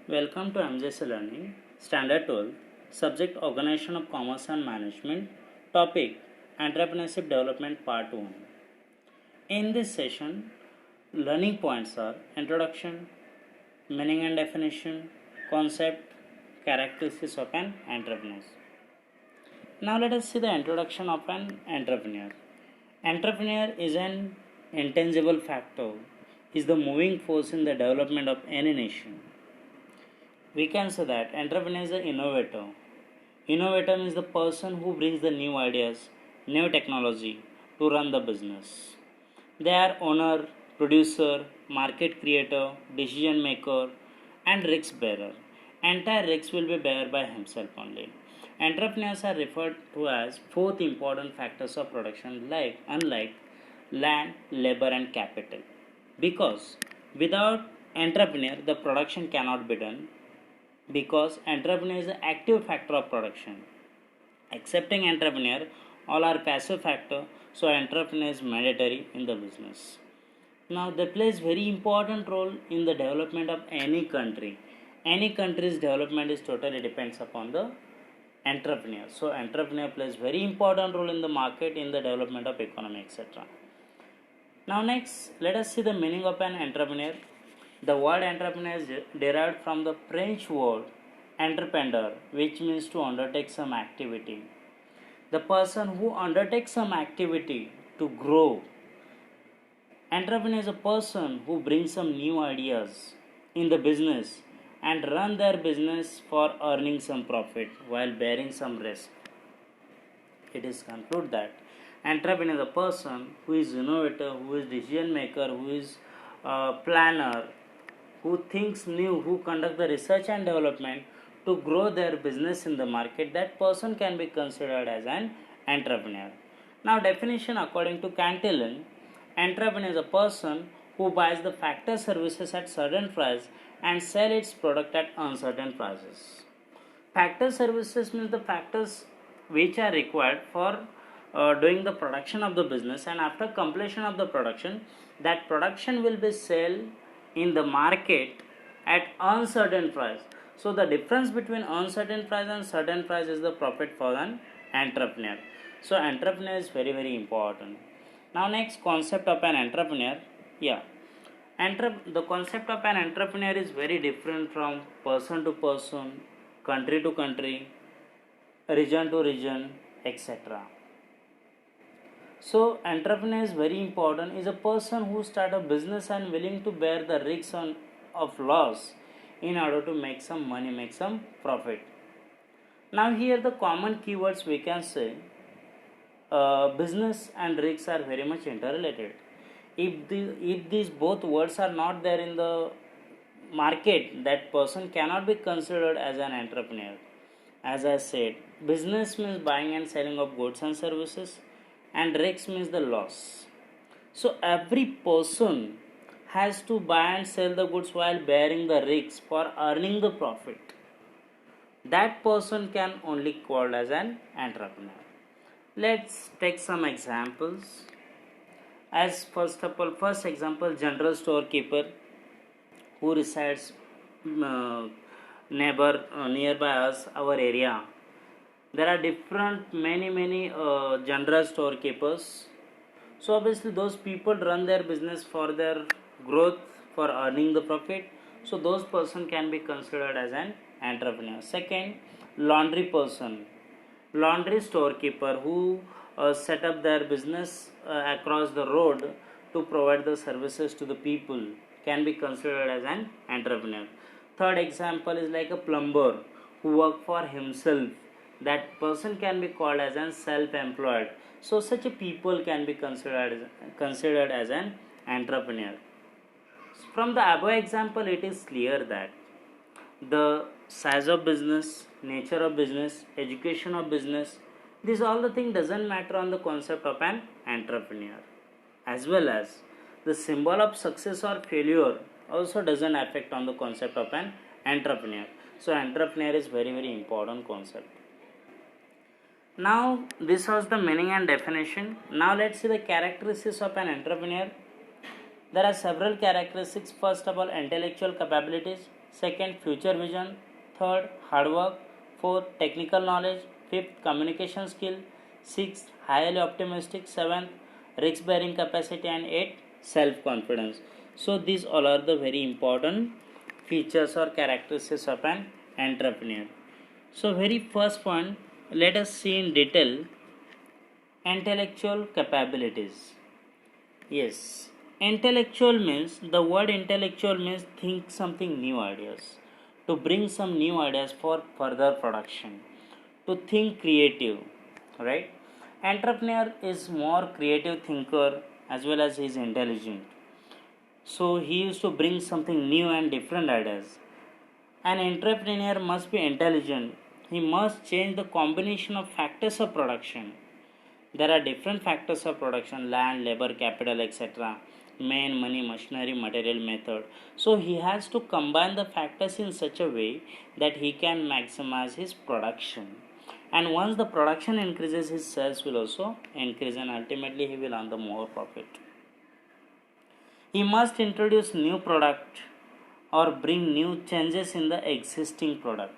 Welcome to MJC Learning, Standard 12, Subject Organization of Commerce and Management, Topic Entrepreneurship Development Part 1. In this session, learning points are Introduction, Meaning and Definition, Concept, Characteristics of an Entrepreneur. Now let us see the introduction of an entrepreneur. Entrepreneur is an intangible factor, is the moving force in the development of any nation. We can say that entrepreneur is an innovator. Innovator means the person who brings the new ideas, new technology to run the business. They are owner, producer, market creator, decision maker, and risk bearer. Entire risk will be bear by himself only. Entrepreneurs are referred to as fourth important factors of production, unlike land, labor, and capital. Because without entrepreneur, the production cannot be done because entrepreneur is an active factor of production. Accepting entrepreneur, all are passive factor, so entrepreneur is mandatory in the business. Now they plays very important role in the development of any country. Any country's development is totally depends upon the entrepreneur. So entrepreneur plays very important role in the market, in the development of economy, etc. Now next, let us see the meaning of an entrepreneur. The word entrepreneur is derived from the French word entrepreneur, which means to undertake some activity. The person who undertakes some activity to grow. Entrepreneur is a person who brings some new ideas in the business and run their business for earning some profit while bearing some risk. It is concluded that entrepreneur is a person who is innovator, who is decision maker, who is planner, who thinks new, who conduct the research and development to grow their business in the market. That person can be considered as an entrepreneur. Now definition according to Cantillon, entrepreneur is a person who buys the factor services at certain price and sell its product at uncertain prices. Factor services means the factors which are required for doing the production of the business, and after completion of the production, that production will be sold in the market at uncertain price. So the difference between uncertain price and certain price is the profit for an entrepreneur. So entrepreneur is very important. Now next, concept of an entrepreneur. The concept of an entrepreneur is very different from person to person, country to country, region to region, etc. So entrepreneur is very important, is a person who start a business and willing to bear the risks of loss in order to make some money, make some profit. Now here the common keywords we can say, business and risks are very much interrelated. If these both words are not there in the market, that person cannot be considered as an entrepreneur. As I said, business means buying and selling of goods and services, and risk means the loss. So every person has to buy and sell the goods while bearing the risk for earning the profit. That person can only called as an entrepreneur. Let's take some examples. As first example, general storekeeper who resides nearby us, our area. There are different many general storekeepers. So obviously those people run their business for their growth, for earning the profit. So those person can be considered as an entrepreneur. Second, laundry person, laundry storekeeper who set up their business across the road to provide the services to the people, can be considered as an entrepreneur. Third example is like a plumber who work for himself. That person can be called as an self-employed. So such a people can be considered as an entrepreneur. From the above example, it is clear that the size of business, nature of business, education of business, this all the thing doesn't matter on the concept of an entrepreneur. As well as the symbol of success or failure also doesn't affect on the concept of an entrepreneur. So entrepreneur is very important concept. Now this was the meaning and definition. Now let's see the characteristics of an entrepreneur. There are several characteristics. First of all, intellectual capabilities. Second, future vision. Third, hard work. Fourth, technical knowledge. Fifth, communication skill. Sixth, highly optimistic. Seventh, risk bearing capacity. And eighth, self confidence. So these all are the very important features or characteristics of an entrepreneur. So very first point, let us see in detail intellectual capabilities. Yes, intellectual means, the word intellectual means think something new ideas, to bring some new ideas for further production, to think creative, right? Entrepreneur is more creative thinker as well as he is intelligent. So he used to bring something new and different ideas. An entrepreneur must be intelligent. He must change the combination of factors of production. There are different factors of production: land, labor, capital, etc. Man, money, machinery, material, method. So he has to combine the factors in such a way that he can maximize his production. And once the production increases, his sales will also increase, and ultimately he will earn the more profit. He must introduce new product or bring new changes in the existing product.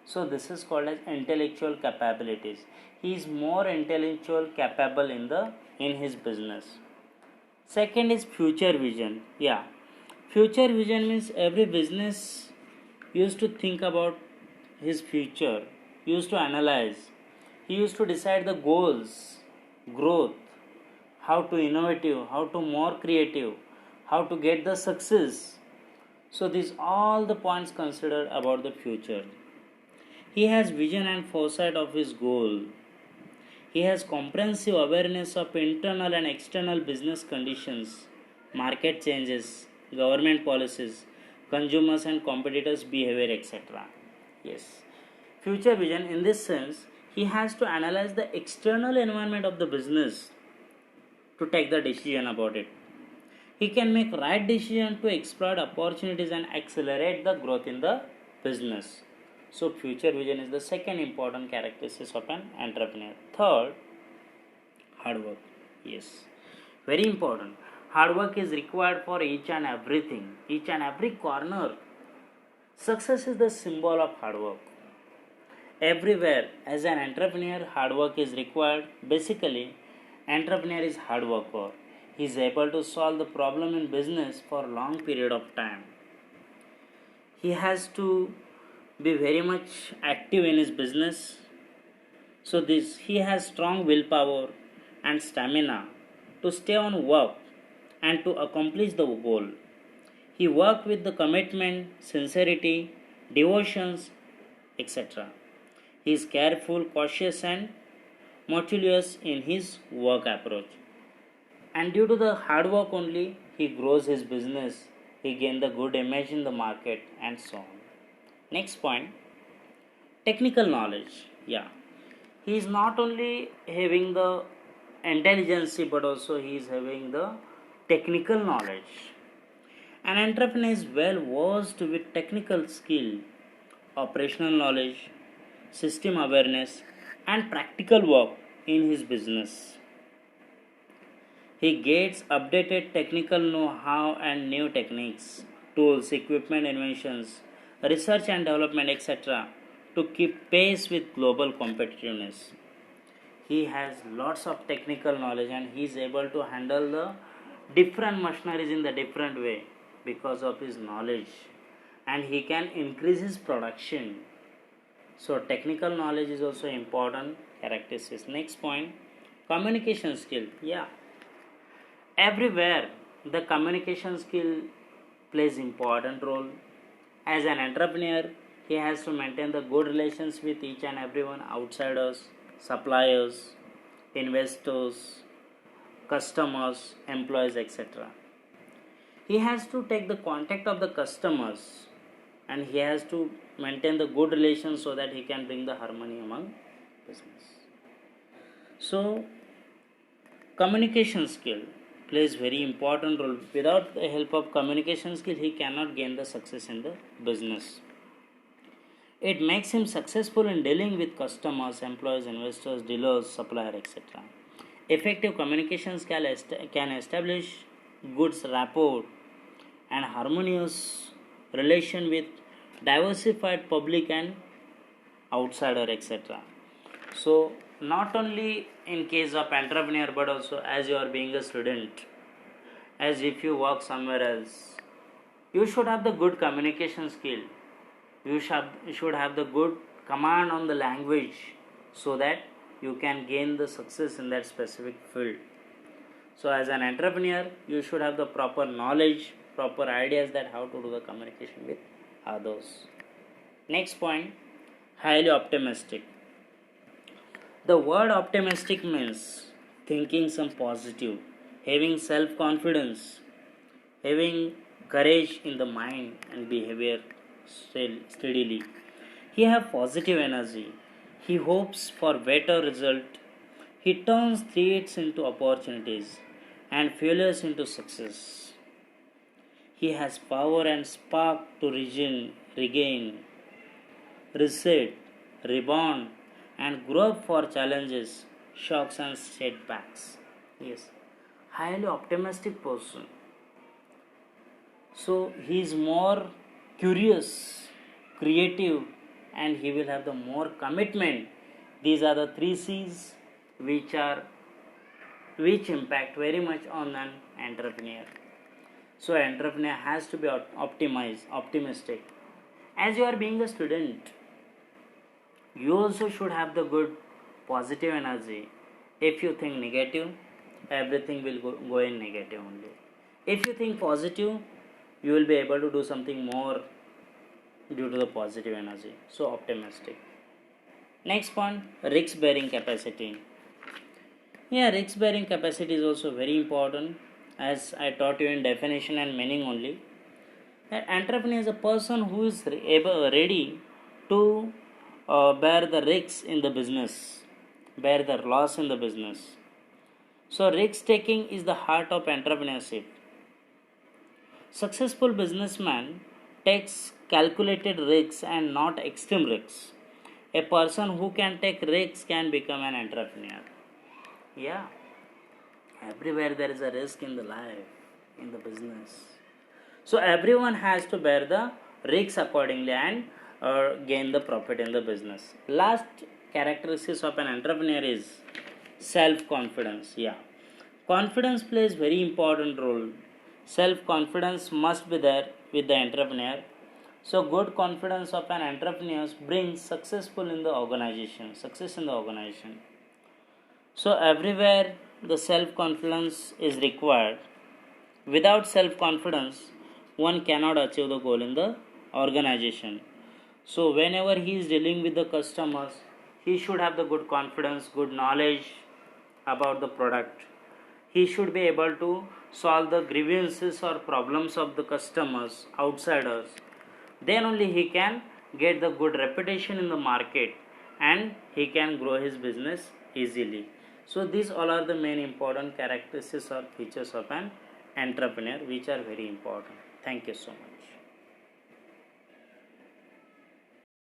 So this is called as intellectual capabilities. He is more intellectual capable in his business. Second is future vision. Yeah, future vision means every business used to think about his future, used to analyze, he used to decide the goals, growth, how to innovative, how to more creative, how to get the success. So these all the points considered about the future. He has vision and foresight of his goal. He has comprehensive awareness of internal and external business conditions, market changes, government policies, consumers and competitors' behavior, etc. Yes. Future vision, in this sense, he has to analyze the external environment of the business to take the decision about it. He can make right decision to exploit opportunities and accelerate the growth in the business. So future vision is the second important characteristic of an entrepreneur. Third, hard work. Yes, very important. Hard work is required for each and everything, each and every corner. Success is the symbol of hard work. Everywhere, as an entrepreneur, hard work is required. Basically, entrepreneur is hard worker. He is able to solve the problem in business for a long period of time. He has to be very much active in his business. So this he has strong willpower and stamina to stay on work and to accomplish the goal. He worked with the commitment, sincerity, devotions, etc. He is careful, cautious and meticulous in his work approach. And due to the hard work only, he grows his business, he gains the good image in the market and so on. Next point, technical knowledge. Yeah, he is not only having the intelligence but also he is having the technical knowledge. An entrepreneur is well versed with technical skill, operational knowledge, system awareness and practical work in his business. He gets updated technical know-how and new techniques, tools, equipment, inventions, research and development, etc. to keep pace with global competitiveness. He has lots of technical knowledge and he is able to handle the different machineries in the different way because of his knowledge, and he can increase his production. So technical knowledge is also important characteristics. Next point, communication skill. Yeah, everywhere the communication skill plays important role. As an entrepreneur, he has to maintain the good relations with each and everyone, outsiders, suppliers, investors, customers, employees, etc. He has to take the contact of the customers and he has to maintain the good relations so that he can bring the harmony among business. So communication skill plays very important role. Without the help of communication skill, he cannot gain the success in the business. It makes him successful in dealing with customers, employees, investors, dealers, suppliers, etc. Effective communications can establish good rapport and harmonious relation with diversified public and outsider, etc. So not only in case of entrepreneur, but also as you are being a student, as if you work somewhere else, you should have the good communication skill. You should have the good command on the language, so that you can gain the success in that specific field. So as an entrepreneur, you should have the proper knowledge, proper ideas that how to do the communication with others. Next point, highly optimistic. The word optimistic means thinking some positive, having self confidence, having courage in the mind and behavior steadily. He have positive energy. He hopes for better result. He turns threats into opportunities and failures into success. He has power and spark to regain, reset, rebound, and grow up for challenges, shocks, and setbacks. Yes, highly optimistic person. So he is more curious, creative, and he will have the more commitment. These are the three C's which impact very much on an entrepreneur. So entrepreneur has to be optimistic. As you are being a student, you also should have the good positive energy. If you think negative, everything will go in negative only. If you think positive, you will be able to do something more due to the positive energy. So optimistic. Next point, risk bearing capacity. Yeah, risk bearing capacity is also very important, as I taught you in definition and meaning only. An entrepreneur is a person who is ready to bear the risks in the business, bear the loss in the business. So risk taking is the heart of entrepreneurship. Successful businessman takes calculated risks and not extreme risks. A person who can take risks can become an entrepreneur. Yeah, everywhere there is a risk in the life, in the business. So everyone has to bear the risks accordingly and gain the profit in the business. Last characteristics of an entrepreneur is self-confidence. Yeah, confidence plays very important role. Self-confidence must be there with the entrepreneur. So good confidence of an entrepreneur brings success in the organization. So everywhere the self-confidence is required. Without self-confidence, one cannot achieve the goal in the organization. So whenever he is dealing with the customers, he should have the good confidence, good knowledge about the product. He should be able to solve the grievances or problems of the customers, outsiders. Then only he can get the good reputation in the market, and he can grow his business easily. So these all are the main important characteristics or features of an entrepreneur, which are very important. Thank you so much.